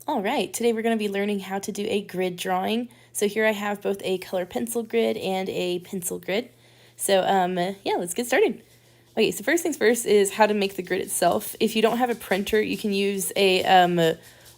All right, today we're going to be learning how to do a grid drawing. So here I have both a color pencil grid and a pencil grid. So yeah, let's get started. Okay, so first things first is how to make the grid itself. If you don't have a printer, you can use a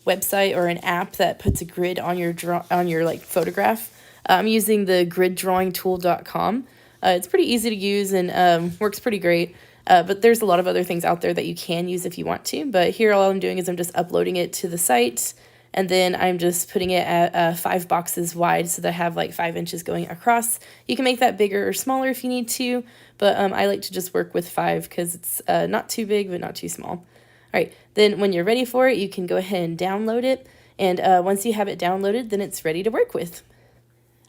website or an app that puts a grid on your like photograph. I'm using the griddrawingtool.com. It's pretty easy to use and works pretty great. But there's a lot of other things out there that you can use if you want to. But here all I'm doing is I'm just uploading it to the site. And then I'm just putting it at 5 boxes wide so that I have like 5 inches going across. You can make that bigger or smaller if you need to. But I like to just work with 5 because it's not too big but not too small. All right, then when you're ready for it, you can go ahead and download it. And once you have it downloaded, then it's ready to work with.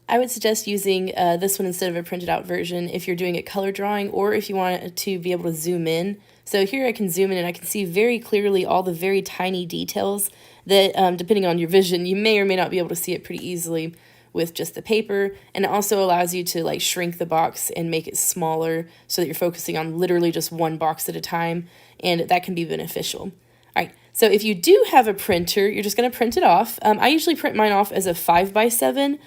I would suggest using this one instead of a printed out version if you're doing a color drawing or if you want to be able to zoom in. So here I can zoom in and I can see very clearly all the very tiny details that depending on your vision, you may or may not be able to see it pretty easily with just the paper. And it also allows you to like shrink the box and make it smaller so that you're focusing on literally just one box at a time, and that can be beneficial. All right, so if you do have a printer, you're just going to print it off. I usually print mine off as a 5x7.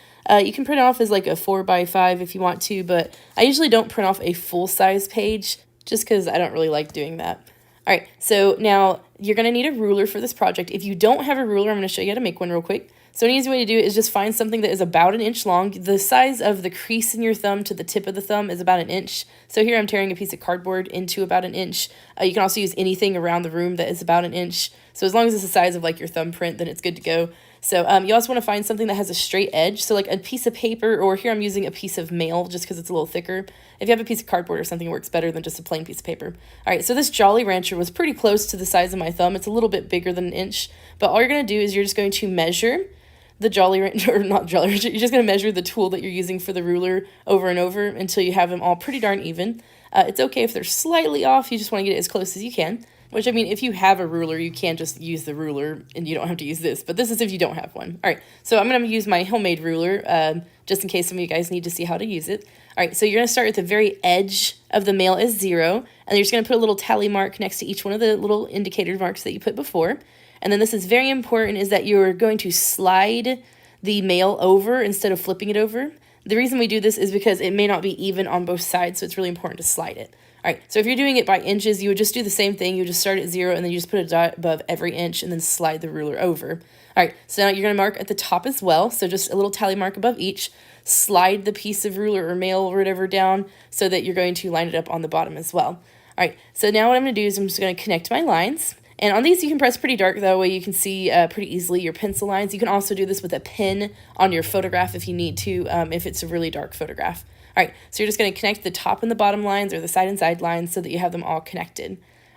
You can print it off as like a 4x5 if you want to, but I usually don't print off a full-size page just because I don't really like doing that. All right, so now you're going to need a ruler for this project. If you don't have a ruler, I'm going to show you how to make one real quick. So an easy way to do it is just find something that is about 1 inch long. The size of the crease in your thumb to the tip of the thumb is about 1 inch. So here I'm tearing a piece of cardboard into about 1 inch. You can also use anything around the room that is about 1 inch. So as long as it's the size of like your thumbprint, then it's good to go. So you also want to find something that has a straight edge. So like a piece of paper, or here I'm using a piece of mail just because it's a little thicker. If you have a piece of cardboard or something, it works better than just a plain piece of paper. All right, so this Jolly Rancher was pretty close to the size of my thumb. It's a little bit bigger than 1 inch. But all you're going to do is you're just going to measure the Jolly Rancher, or not Jolly Rancher, you're just going to measure the tool that you're using for the ruler over and over until you have them all pretty darn even. It's okay if they're slightly off. You just want to get it as close as you can. Which, I mean, if you have a ruler, you can just use the ruler and you don't have to use this. But this is if you don't have one. All right, so I'm going to use my homemade ruler just in case some of you guys need to see how to use it. All right, so you're going to start at the very edge of the mail as 0. And you're just going to put a little tally mark next to each one of the little indicator marks that you put before. And then this is very important, is that you're going to slide the mail over instead of flipping it over. The reason we do this is because it may not be even on both sides, so it's really important to slide it. All right, so if you're doing it by inches, you would just do the same thing. You would just start at 0, and then you just put a dot above every inch, and then slide the ruler over. All right, so now you're going to mark at the top as well, so just a little tally mark above each. Slide the piece of ruler or mail or whatever down so that you're going to line it up on the bottom as well. All right, so now what I'm going to do is I'm just going to connect my lines. And on these, you can press pretty dark. That way you can see pretty easily your pencil lines. You can also do this with a pen on your photograph if you need to, if it's a really dark photograph. All right, so you're just going to connect the top and the bottom lines or the side and side lines so that you have them all connected.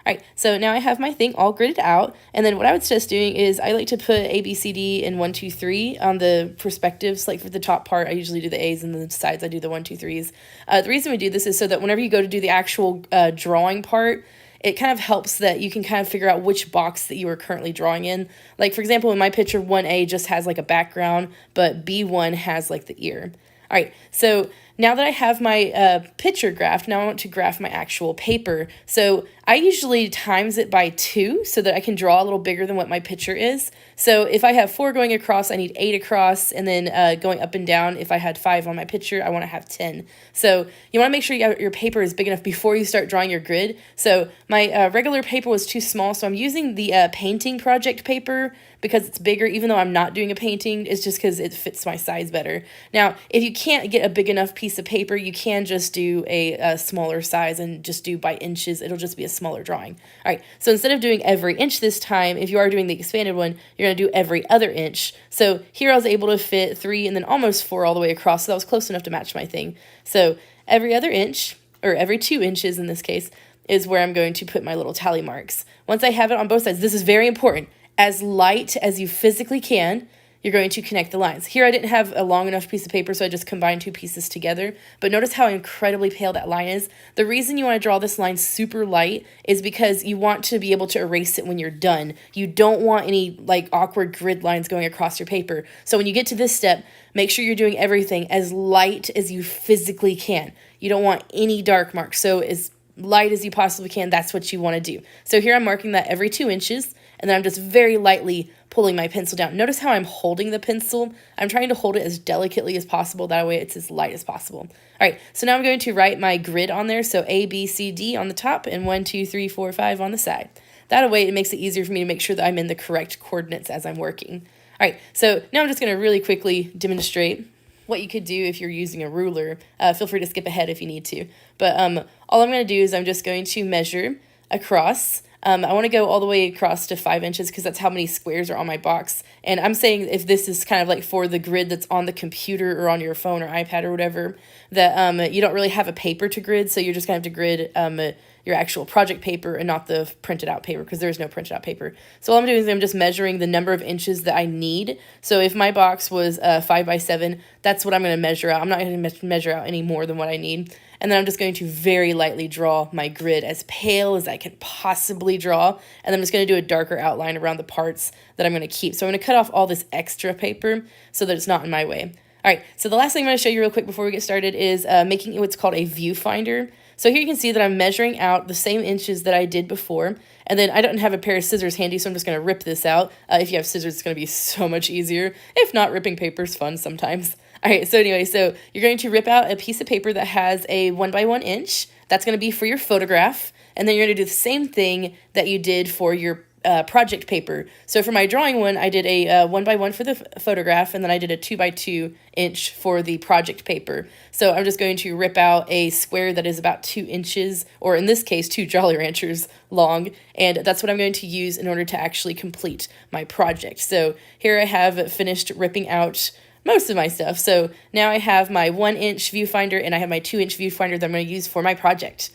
All right, so now I have my thing all gridded out. And then what I would suggest doing is I like to put A, B, C, D, and 1, 2, 3 on the perspectives. Like for the top part, I usually do the A's, and the sides I do the 1, 2, 3's. The reason we do this is so that whenever you go to do the actual drawing part, it kind of helps that you can kind of figure out which box that you are currently drawing in. Like, for example, in my picture, 1A just has like a background, but B1 has like the ear. All right, so now that I have my picture graphed, now I want to graph my actual paper. So I usually times it by 2 so that I can draw a little bigger than what my picture is. So if I have 4 going across, I need 8 across, and then going up and down, if I had 5 on my picture, I want to have 10. So you want to make sure your paper is big enough before you start drawing your grid. So my regular paper was too small, so I'm using the painting project paper because it's bigger, even though I'm not doing a painting. It's just because it fits my size better. Now, if you can't get a big enough piece of paper, you can just do a smaller size and just do by inches. It'll just be a smaller drawing. All right, so instead of doing every inch this time, if you are doing the expanded one, you're going to do every other inch. So here I was able to fit 3 and then almost 4 all the way across, so that was close enough to match my thing. So every other inch, or every 2 inches in this case, is where I'm going to put my little tally marks. Once I have it on both sides, this is very important. As light as you physically can, you're going to connect the lines. Here I didn't have a long enough piece of paper, so I just combined 2 pieces together. But notice how incredibly pale that line is. The reason you want to draw this line super light is because you want to be able to erase it when you're done. You don't want any like awkward grid lines going across your paper. So when you get to this step, make sure you're doing everything as light as you physically can. You don't want any dark marks. So as light as you possibly can, that's what you want to do. So here I'm marking that every 2 inches. and then I'm just very lightly pulling my pencil down. Notice how I'm holding the pencil. I'm trying to hold it as delicately as possible. That way it's as light as possible. All right, so now I'm going to write my grid on there. So A, B, C, D on the top, and 1, 2, 3, 4, 5 on the side. That way it makes it easier for me to make sure that I'm in the correct coordinates as I'm working. All right, so now I'm just going to really quickly demonstrate what you could do if you're using a ruler. Feel free to skip ahead if you need to. But all I'm going to do is I'm just going to measure across. I want to go all the way across to 5 inches because that's how many squares are on my box. And I'm saying if this is kind of like for the grid that's on the computer or on your phone or iPad or whatever, that you don't really have a paper to grid, so you're just going to have to grid your actual project paper and not the printed out paper because there's no printed out paper. So all I'm doing is I'm just measuring the number of inches that I need. So if my box was 5 by 7, that's what I'm going to measure out. I'm not going to measure out any more than what I need. And then I'm just going to very lightly draw my grid as pale as I can possibly draw. And then I'm just going to do a darker outline around the parts that I'm going to keep. So I'm going to cut off all this extra paper so that it's not in my way. All right, so the last thing I'm going to show you real quick before we get started is making what's called a viewfinder. So here you can see that I'm measuring out the same inches that I did before, and then I don't have a pair of scissors handy, so I'm just going to rip this out. If you have scissors, it's going to be so much easier. If not, ripping paper is fun sometimes. All right, so anyway, so you're going to rip out a piece of paper that has a 1 by 1 inch. That's going to be for your photograph, and then you're going to do the same thing that you did for your project paper. So for my drawing one, I did a 1 by 1 for the photograph, and then I did a 2 by 2 inch for the project paper. So I'm just going to rip out a square that is about 2 inches, or in this case, 2 Jolly Ranchers long, and that's what I'm going to use in order to actually complete my project. So here I have finished ripping out most of my stuff. So now I have my 1 inch viewfinder and I have my 2 inch viewfinder that I'm going to use for my project.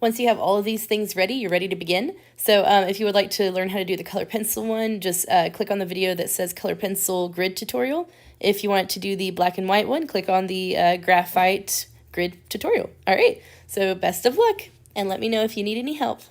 Once you have all of these things ready, you're ready to begin. So if you would like to learn how to do the color pencil one, just click on the video that says color pencil grid tutorial. If you want to do the black and white one, click on the graphite grid tutorial. All right, so best of luck, and let me know if you need any help.